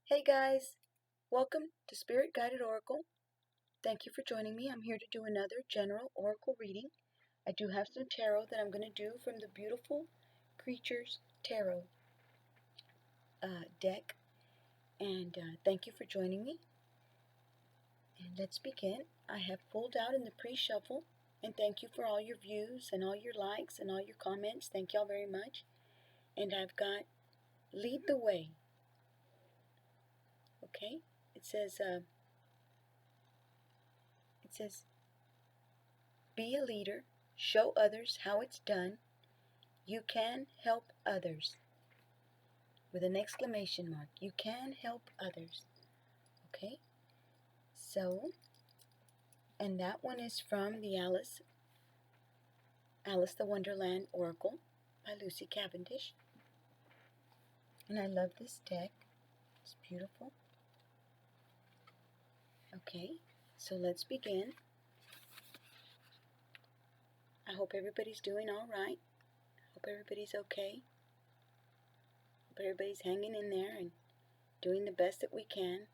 Hey guys, welcome to Spirit Guided Oracle. Thank you for joining me. I'm here to do another general oracle reading. I do have some tarot that I'm going to do from the Beautiful Creatures Tarot deck. And thank you for joining me. And let's begin. I have pulled out in the pre-shuffle. And thank you for all your views and all your likes and all your comments. Thank y'all very much. And I've got Lead the Way. Okay? It says, be a leader, show others how it's done. You can help others. With an exclamation mark. You can help others. Okay? So, and that one is from the Alice the Wonderland Oracle by Lucy Cavendish. And I love this deck. It's beautiful. Okay, so let's begin. I hope everybody's doing all right. Hope everybody's okay. Hope everybody's hanging in there and doing the best that we can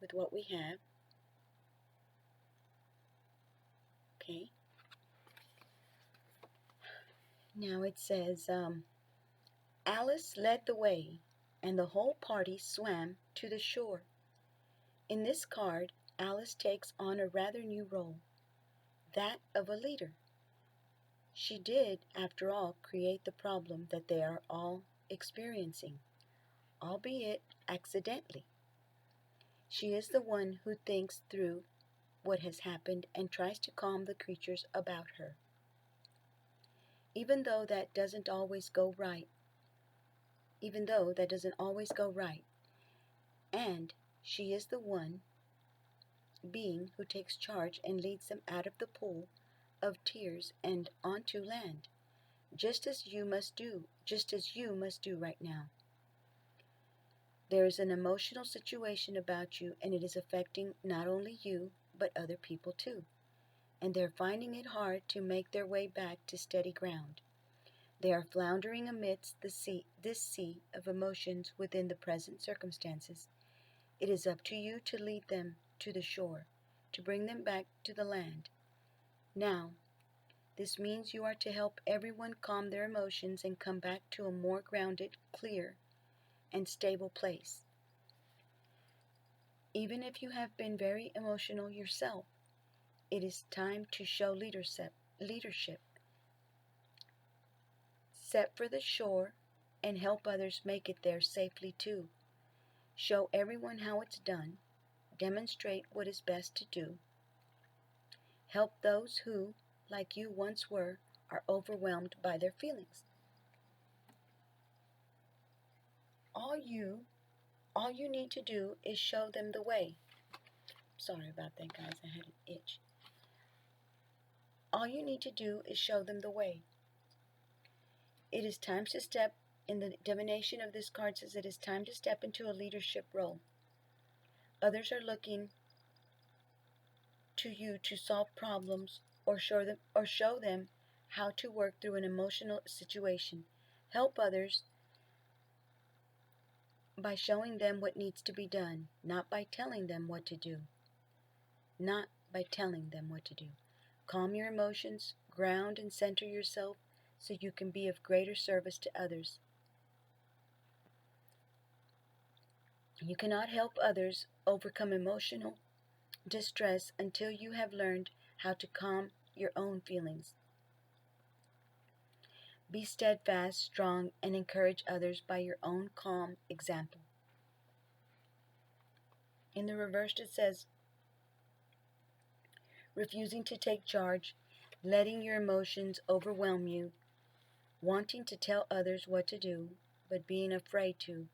with what we have. Okay. Now it says, Alice led the way, and the whole party swam to the shore. In this card, Alice takes on a rather new role, that of a leader. She did, after all, create the problem that they are all experiencing, albeit accidentally. She is the one who thinks through what has happened and tries to calm the creatures about her. Even though that doesn't always go right, and she is the one being who takes charge and leads them out of the pool of tears and onto land, just as you must do right now. There is an emotional situation about you, and it is affecting not only you, but other people too. And they're finding it hard to make their way back to steady ground. They are floundering amidst this sea of emotions within the present circumstances. It is up to you to lead them to the shore, to bring them back to the land. Now, this means you are to help everyone calm their emotions and come back to a more grounded, clear, and stable place. Even if you have been very emotional yourself, it is time to show leadership. Set for the shore and help others make it there safely too. Show everyone how it's done. Demonstrate what is best to do. Help those who, like you once were, are overwhelmed by their feelings. All you need to do is show them the way. Sorry about that, guys. I had an itch. All you need to do is show them the way. It is time to step, in the divination of this card says it is time to step into a leadership role. Others are looking to you to solve problems or show them how to work through an emotional situation. Help others by showing them what needs to be done, not by telling them what to do. Calm your emotions, ground and center yourself so you can be of greater service to others. You cannot help others overcome emotional distress until you have learned how to calm your own feelings. Be steadfast, strong, and encourage others by your own calm example. In the reverse, it says, refusing to take charge, letting your emotions overwhelm you, wanting to tell others what to do, but being afraid to,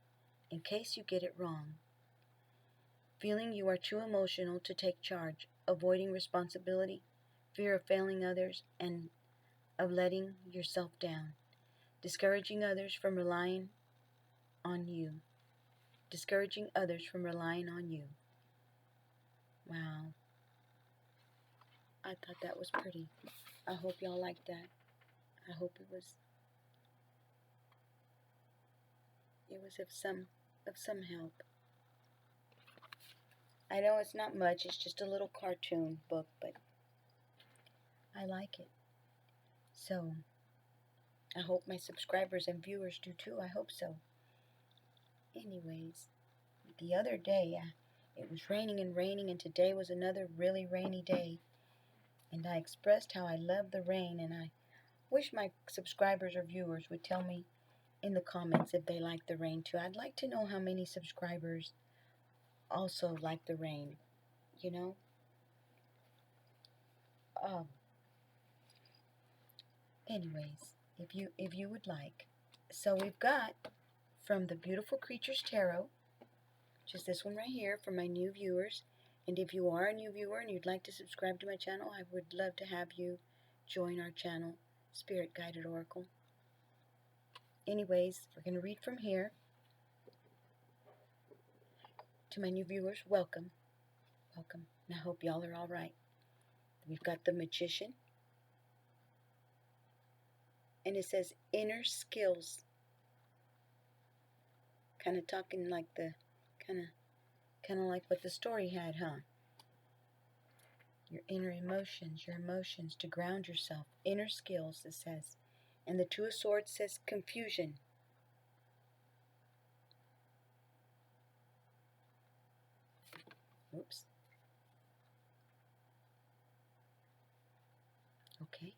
in case you get it wrong. Feeling you are too emotional to take charge, avoiding responsibility, fear of failing others, and of letting yourself down. Discouraging others from relying on you. Wow. I thought that was pretty. I hope y'all liked that. I hope it was of some of some help. I know it's not much, it's just a little cartoon book, but I like it. So, I hope my subscribers and viewers do too. I hope so. Anyways, the other day, it was raining and raining, and today was another really rainy day. And I expressed how I love the rain, and I wish my subscribers or viewers would tell me in the comments if they like the rain too. I'd like to know how many subscribers also like the rain, you know? Anyways, if you would like. So we've got from the Beautiful Creatures Tarot, which is this one right here for my new viewers. And if you are a new viewer and you'd like to subscribe to my channel, I would love to have you join our channel, Spirit Guided Oracle. Anyways, we're going to read from here. To my new viewers, welcome. Welcome. And I hope y'all are all right. We've got the Magician. And it says inner skills. Kind of talking like the, kind of like what the story had, huh? Your inner emotions, your emotions to ground yourself. Inner skills, it says. And the Two of Swords says confusion. Oops. Okay.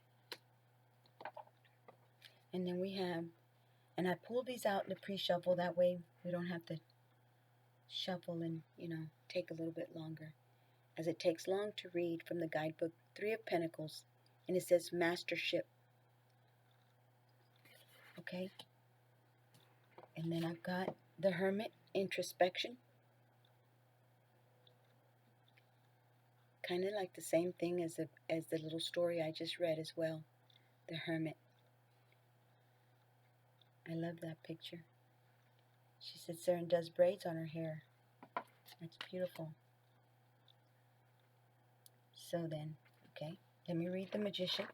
And then we have, and I pulled these out in the pre-shuffle, that way we don't have to shuffle and, take a little bit longer. As it takes long to read from the guidebook, Three of Pentacles, and it says mastership. Okay? And then I've got the Hermit, introspection. Kind of like the same thing as the little story I just read as well. The Hermit. I love that picture. She sits there and does braids on her hair. That's beautiful. So then, okay, let me read the Magician.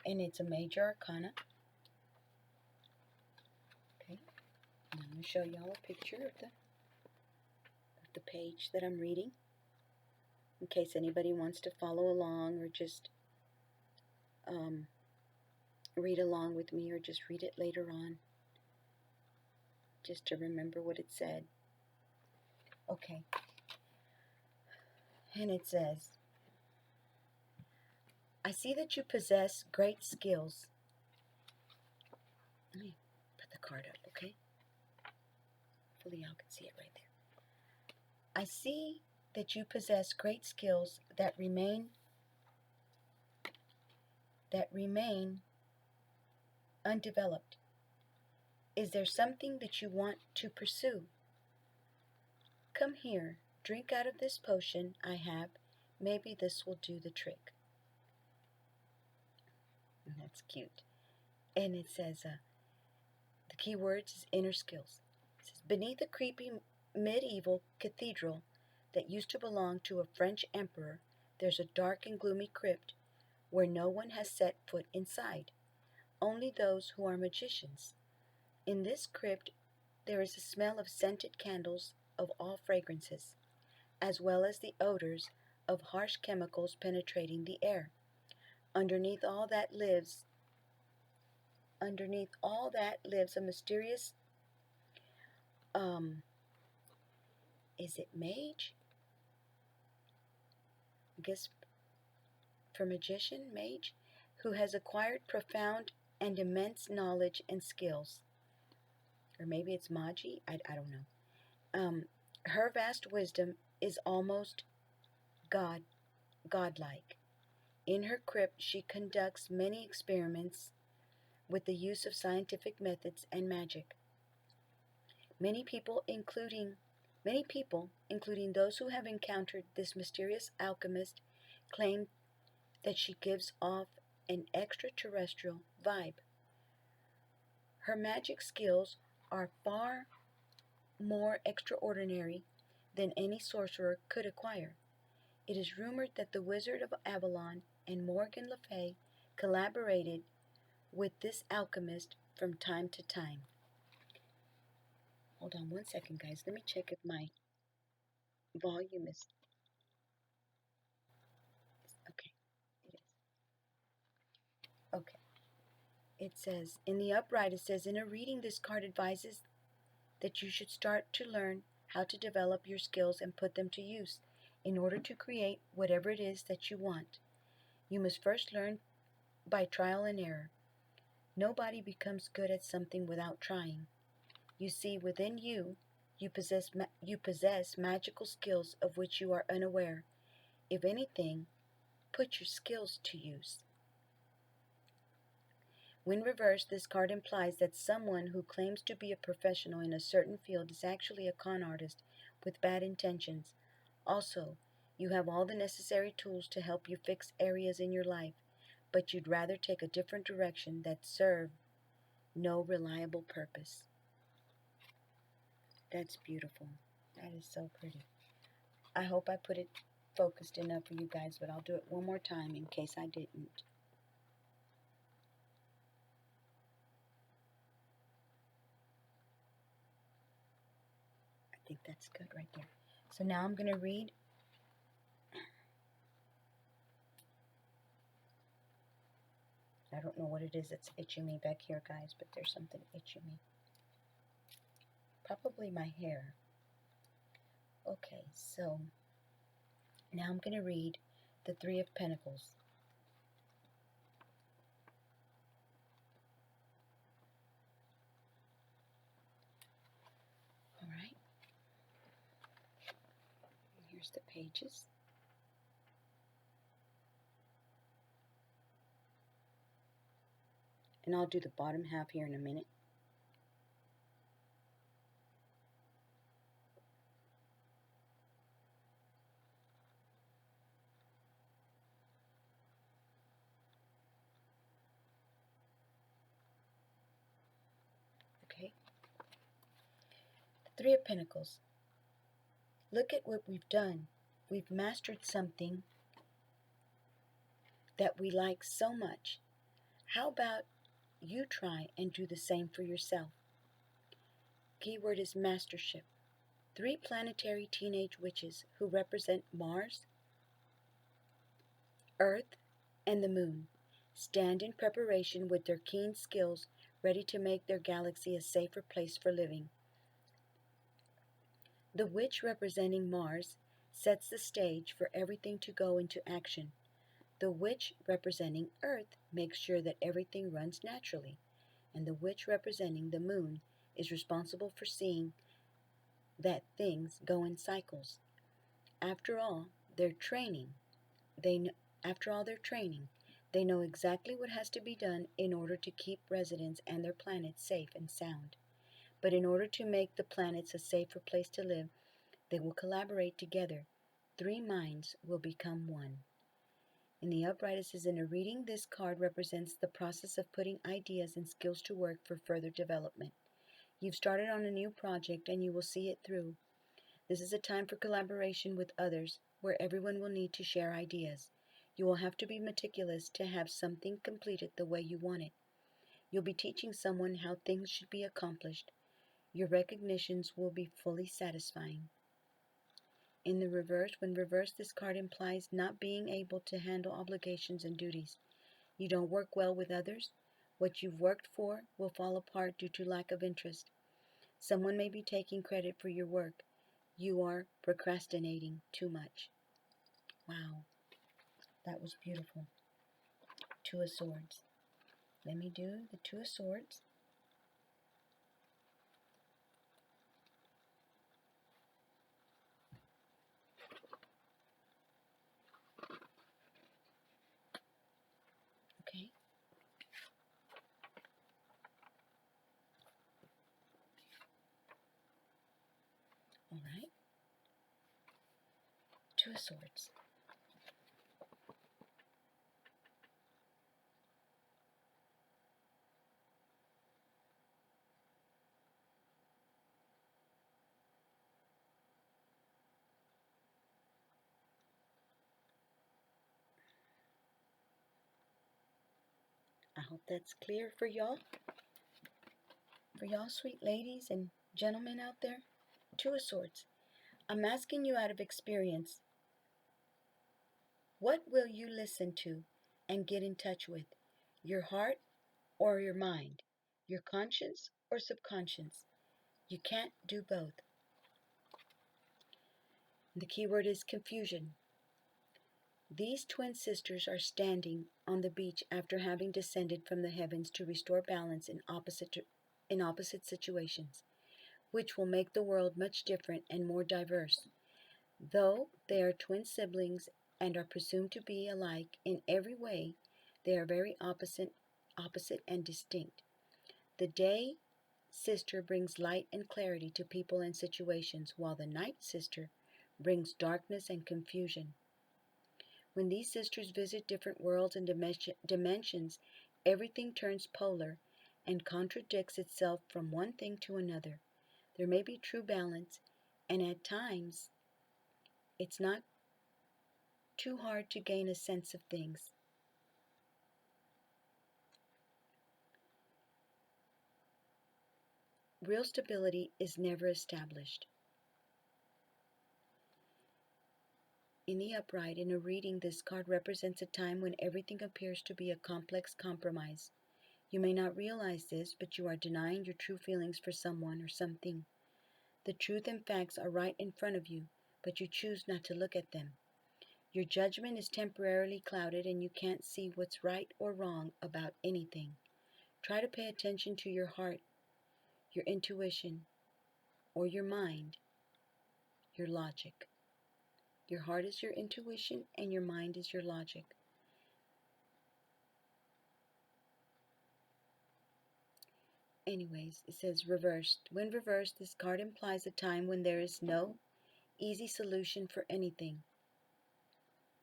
And it's a major arcana. Okay. And I'm going to show y'all a picture of the page that I'm reading, in case anybody wants to follow along or just read along with me, or just read it later on, just to remember what it said. Okay. And it says, I see that you possess great skills. Let me put the card up, okay? Hopefully y'all can see it right there. I see that you possess great skills that remain undeveloped. Is there something that you want to pursue? Come here, drink out of this potion I have. Maybe this will do the trick. And that's cute. And it says, the key words is inner skills. It says, beneath a creepy medieval cathedral that used to belong to a French emperor, there's a dark and gloomy crypt where no one has set foot inside, only those who are magicians. In this crypt, there is a smell of scented candles of all fragrances, as well as the odors of harsh chemicals penetrating the air. Underneath all that lives a mysterious, is it mage? I guess for magician, mage, who has acquired profound and immense knowledge and skills. Or maybe it's magi, I don't know. Her vast wisdom is almost godlike. In her crypt, she conducts many experiments with the use of scientific methods and magic. Many people, including those who have encountered this mysterious alchemist, claim that she gives off an extraterrestrial vibe. Her magic skills are far more extraordinary than any sorcerer could acquire. It is rumored that the Wizard of Avalon and Morgan Le Fay collaborated with this alchemist from time to time. Hold on one second, guys. Let me check if my volume is okay. It is. Okay. It says, in the upright, it says, in a reading, this card advises that you should start to learn how to develop your skills and put them to use in order to create whatever it is that you want. You must first learn by trial and error. Nobody becomes good at something without trying. You see, within you, you possess magical skills of which you are unaware. If anything, put your skills to use. When reversed, this card implies that someone who claims to be a professional in a certain field is actually a con artist with bad intentions. Also, you have all the necessary tools to help you fix areas in your life, but you'd rather take a different direction that serve no reliable purpose. That's beautiful. That is so pretty. I hope I put it focused enough for you guys, but I'll do it one more time in case I didn't. I think that's good right there. So now I'm going to read. I don't know what it is that's itching me back here, guys, but there's something itching me. Probably my hair. Okay, so now I'm going to read the Three of Pentacles. All right. Here's the pages. And I'll do the bottom half here in a minute. Okay. The Three of Pentacles. Look at what we've done. We've mastered something that we like so much. How about you try and do the same for yourself? Keyword is mastership. Three planetary teenage witches who represent Mars, Earth, and the Moon stand in preparation with their keen skills ready to make their galaxy a safer place for living. The witch representing Mars sets the stage for everything to go into action. The witch representing Earth makes sure that everything runs naturally. And the witch representing the Moon is responsible for seeing that things go in cycles. After all their training, they know exactly what has to be done in order to keep residents and their planet safe and sound. But in order to make the planets a safer place to live, they will collaborate together. Three minds will become one. In the upright, it says, in a reading, this card represents the process of putting ideas and skills to work for further development. You've started on a new project and you will see it through. This is a time for collaboration with others where everyone will need to share ideas. You will have to be meticulous to have something completed the way you want it. You'll be teaching someone how things should be accomplished. Your recognitions will be fully satisfying. In the reverse, when reversed, this card implies not being able to handle obligations and duties. You don't work well with others. What you've worked for will fall apart due to lack of interest. Someone may be taking credit for your work. You are procrastinating too much. Wow, that was beautiful. Two of Swords. Let me do the Two of Swords. Okay. All right. Two of Swords. I hope that's clear for y'all. For y'all sweet ladies and Gentlemen out there, Two of Swords. I'm asking you out of experience, what will you listen to and get in touch with? Your heart or your mind? Your conscience or subconscious? You can't do both. The key word is confusion. These twin sisters are standing on the beach after having descended from the heavens to restore balance in opposite situations, which will make the world much different and more diverse. Though they are twin siblings and are presumed to be alike in every way, they are very opposite and distinct. The day sister brings light and clarity to people and situations, while the night sister brings darkness and confusion. When these sisters visit different worlds and dimensions, everything turns polar and contradicts itself from one thing to another. There may be true balance, and at times it's not too hard to gain a sense of things. Real stability is never established. In the upright, in a reading, this card represents a time when everything appears to be a complex compromise. You may not realize this, but you are denying your true feelings for someone or something. The truth and facts are right in front of you, but you choose not to look at them. Your judgment is temporarily clouded and you can't see what's right or wrong about anything. Try to pay attention to your heart, your intuition, or your mind, your logic. Your heart is your intuition and your mind is your logic. Anyways, it says reversed. When reversed, this card implies a time when there is no easy solution for anything.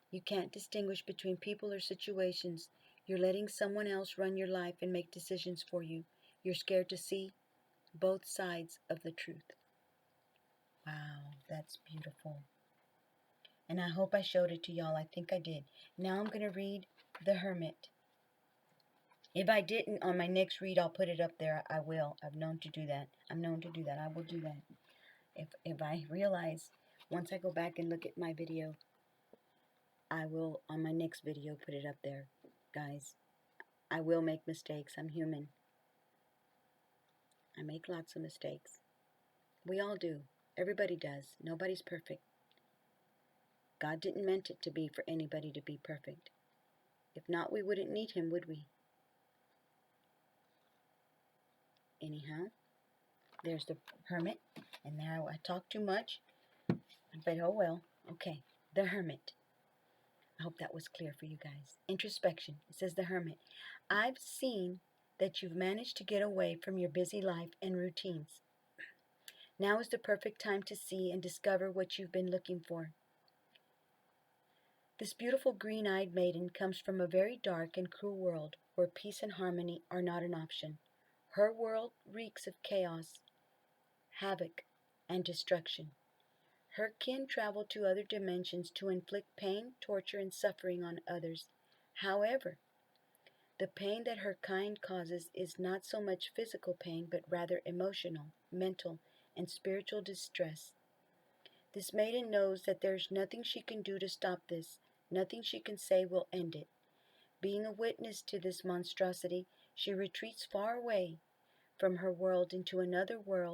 You can't distinguish between people or situations. You're letting someone else run your life and make decisions for you. You're scared to see both sides of the truth. Wow, that's beautiful. And I hope I showed it to y'all. I think I did. Now I'm going to read The Hermit. If I didn't, on my next read, I'll put it up there. I will. I'm known to do that. I will do that. If I realize, once I go back and look at my video, I will, on my next video, put it up there. Guys, I will make mistakes. I'm human. I make lots of mistakes. We all do. Everybody does. Nobody's perfect. God didn't meant it to be for anybody to be perfect. If not, we wouldn't need him, would we? Anyhow, there's the Hermit. And now I talk too much. But oh well. Okay. The Hermit. I hope that was clear for you guys. Introspection. It says the Hermit. I've seen that you've managed to get away from your busy life and routines. Now is the perfect time to see and discover what you've been looking for. This beautiful green-eyed maiden comes from a very dark and cruel world where peace and harmony are not an option. Her world reeks of chaos, havoc, and destruction. Her kin travel to other dimensions to inflict pain, torture, and suffering on others. However, the pain that her kind causes is not so much physical pain, but rather emotional, mental, and spiritual distress. This maiden knows that there's nothing she can do to stop this, nothing she can say will end it. Being a witness to this monstrosity, she retreats far away from her world into another where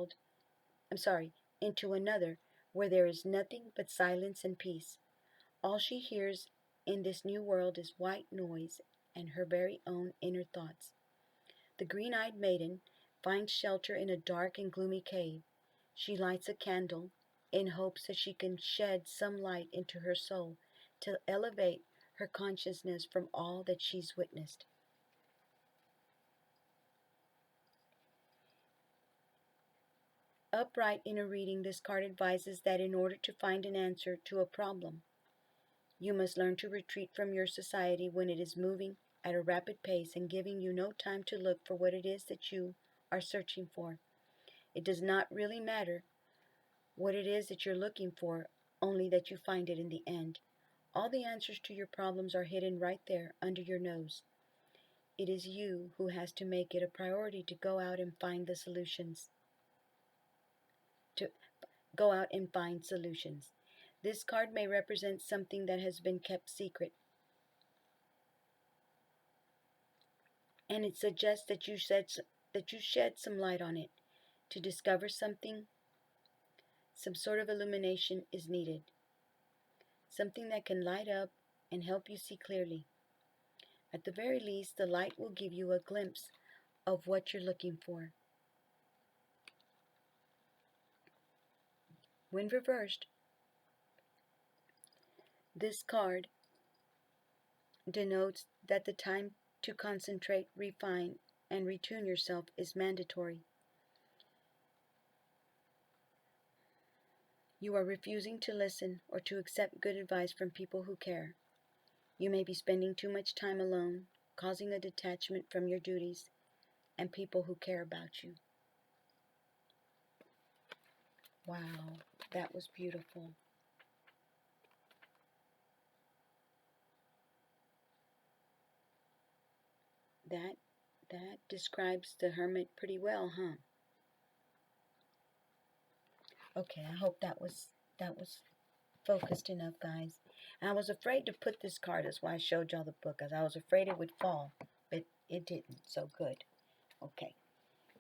there is nothing but silence and peace. All she hears in this new world is white noise and her very own inner thoughts. The green-eyed maiden finds shelter in a dark and gloomy cave. She lights a candle in hopes that she can shed some light into her soul to elevate her consciousness from all that she's witnessed. Upright in a reading, this card advises that in order to find an answer to a problem, you must learn to retreat from your society when it is moving at a rapid pace and giving you no time to look for what it is that you are searching for. It does not really matter what it is that you're looking for, only that you find it in the end. All the answers to your problems are hidden right there under your nose. It is you who has to make it a priority to go out and find the solutions. to go out and find solutions. This card may represent something that has been kept secret, and it suggests that you shed some light on it. To discover something, some sort of illumination is needed. Something that can light up and help you see clearly. At the very least, the light will give you a glimpse of what you're looking for. When reversed, this card denotes that the time to concentrate, refine, and retune yourself is mandatory. You are refusing to listen or to accept good advice from people who care. You may be spending too much time alone, causing a detachment from your duties and people who care about you. Wow, that was beautiful. That describes the hermit pretty well, huh? Okay, I hope that was focused enough, guys. And I was afraid to put this card. That's why I showed y'all the book, because I was afraid it would fall, but it didn't. So good. Okay,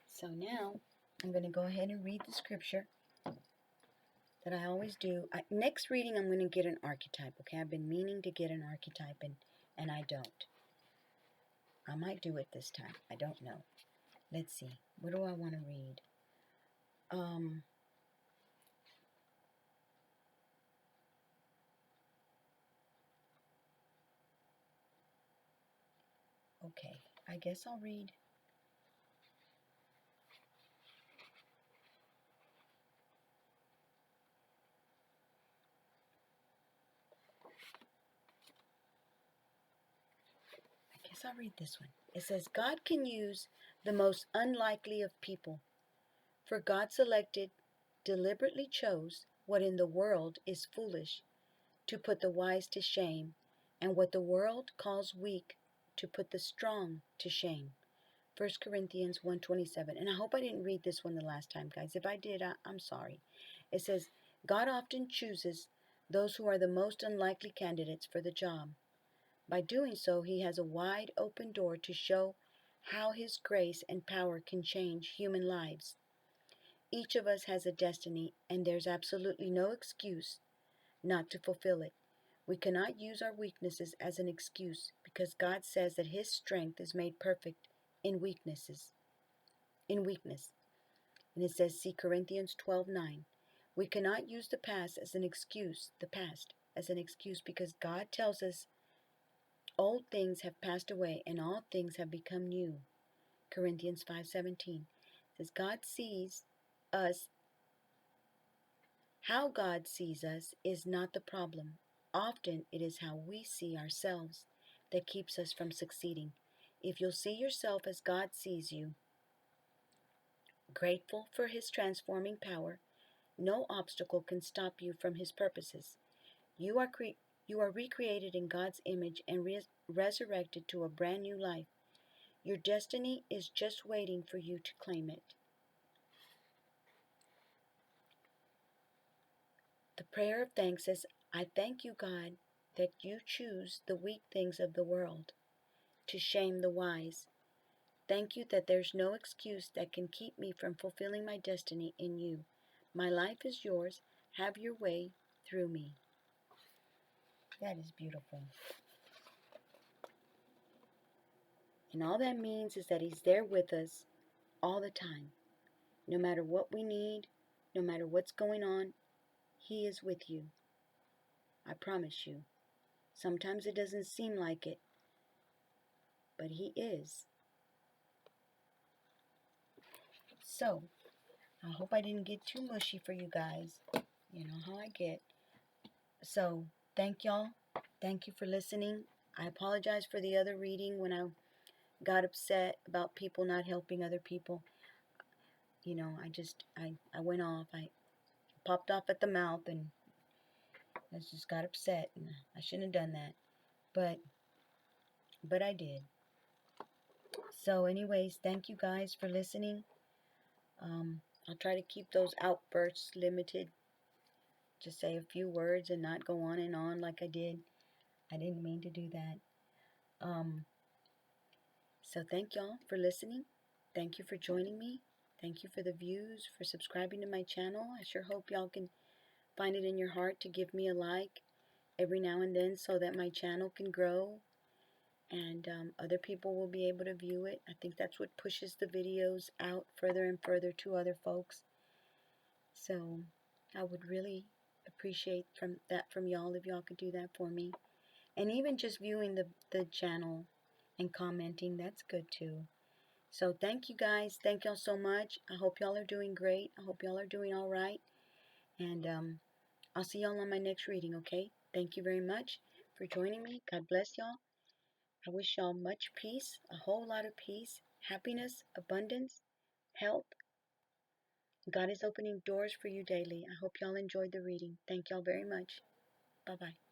so now I'm going to go ahead and read the scripture that I always do. Next reading, I'm going to get an archetype. Okay, I've been meaning to get an archetype, and I don't. I might do it this time. I don't know. Let's see. What do I want to read? Okay, I guess I'll read. I guess I'll read this one. It says, God can use the most unlikely of people, for God deliberately chose what in the world is foolish to put the wise to shame, and what the world calls weak to put the strong to shame. 1 Corinthians 1:27. And I hope I didn't read this one the last time, guys. If I did, I'm sorry. It says, God often chooses those who are the most unlikely candidates for the job. By doing so, he has a wide open door to show how his grace and power can change human lives. Each of us has a destiny, and there's absolutely no excuse not to fulfill it. We cannot use our weaknesses as an excuse, because God says that his strength is made perfect in weakness. And it says, see Corinthians 12:9. We cannot use the past as an excuse, because God tells us old things have passed away and all things have become new. Corinthians 5:17 says God sees us. How God sees us is not the problem. Often it is how we see ourselves that keeps us from succeeding. If you'll see yourself as God sees you, grateful for his transforming power, no obstacle can stop you from his purposes. You are recreated in God's image and resurrected to a brand new life. Your destiny is just waiting for you to claim it. The prayer of thanks says, I thank you, God, that you choose the weak things of the world to shame the wise. Thank you that there's no excuse that can keep me from fulfilling my destiny in you. My life is yours. Have your way through me. That is beautiful. And all that means is that he's there with us all the time. No matter what we need, no matter what's going on, he is with you. I promise you. Sometimes it doesn't seem like it, but he is. So, I hope I didn't get too mushy for you guys. You know how I get. So, thank y'all. Thank you for listening. I apologize for the other reading when I got upset about people not helping other people. You know, I went off. I popped off at the mouth and I just got upset. And I shouldn't have done that. But I did. So anyways, thank you guys for listening. I'll try to keep those outbursts limited. Just say a few words and not go on and on like I did. I didn't mean to do that. So thank y'all for listening. Thank you for joining me. Thank you for the views, for subscribing to my channel. I sure hope y'all can find it in your heart to give me a like every now and then so that my channel can grow and other people will be able to view it. I think that's what pushes the videos out further and further to other folks. So I would really appreciate from y'all if y'all could do that for me. And even just viewing the channel and commenting, that's good too. So thank you guys. Thank y'all so much. I hope y'all are doing great. I hope y'all are doing all right. And I'll see y'all on my next reading, okay? Thank you very much for joining me. God bless y'all. I wish y'all much peace, a whole lot of peace, happiness, abundance, health. God is opening doors for you daily. I hope y'all enjoyed the reading. Thank y'all very much. Bye-bye.